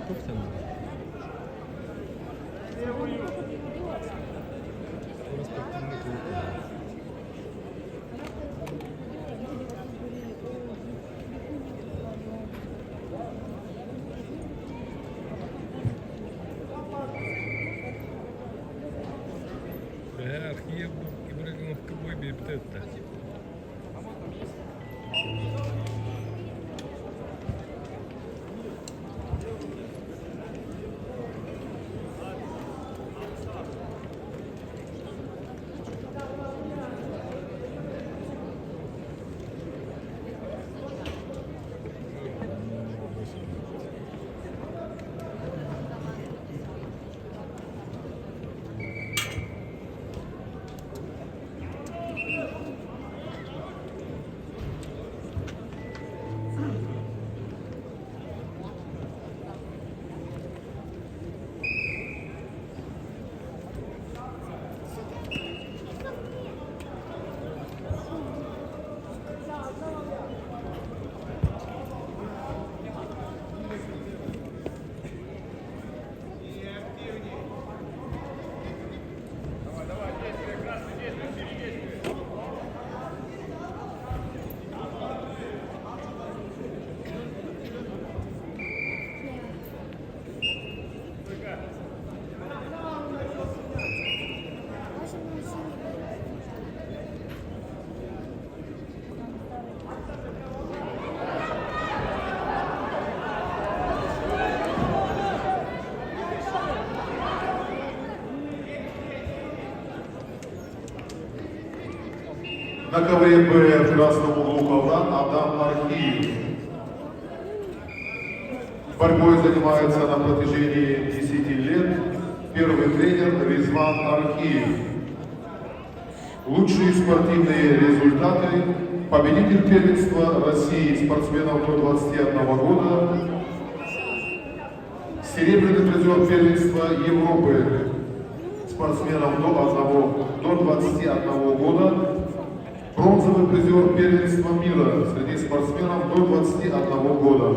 Archiv gibi kabul bir bitti. На ковре Б в красном углу ковра Адам Архиев. Борьбой занимается на протяжении 10 лет первый тренер Резван Архиев. Лучшие спортивные результаты: победитель первенства России спортсменов до 21 года, серебряный призер первенства Европы спортсменов до 21 года, бронзовый призер первенства мира среди спортсменов до 21 года.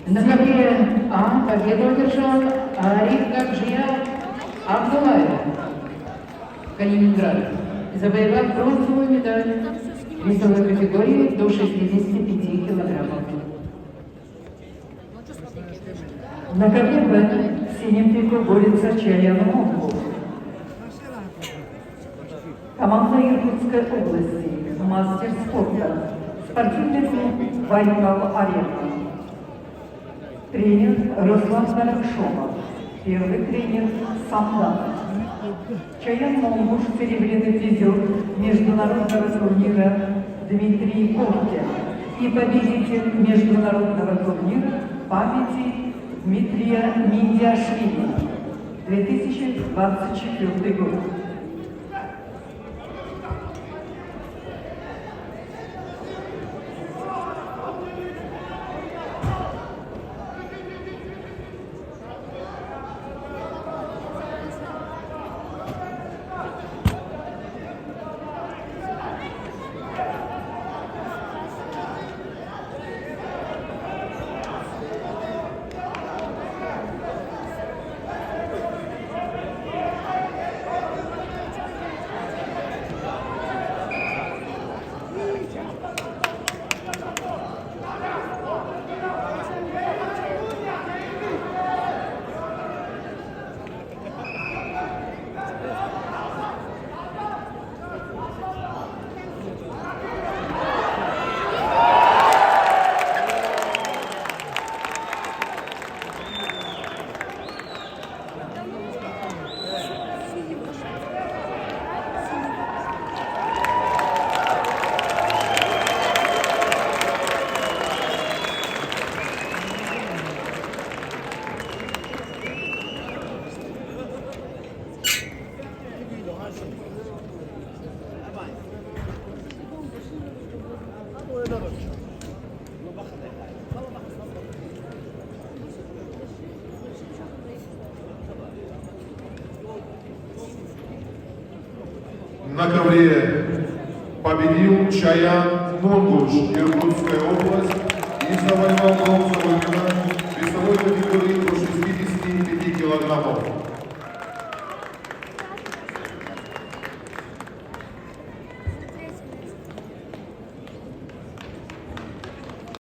На ковре А победу одержал Ариф Гаджия Абдулаев, Калининград, завоевав бронзовую медаль в весовой категории до 65 килограммов. На ковре Б в синем трико борется Чаян Монгол. Команда Иркутской области, мастер спорта, спортивный клуб Байкал-Арена. Тренер Руслан Баракшомов, первый тренер Самдан. Чаян Монгуш, серебряный призер международного турнира Дмитрий Ковкин и победитель международного турнира памяти Дмитрия Миндиашвили, 2024 год. На ковре победил Чаян Монгуш, Иркутская область, и завоевал бронзовую медаль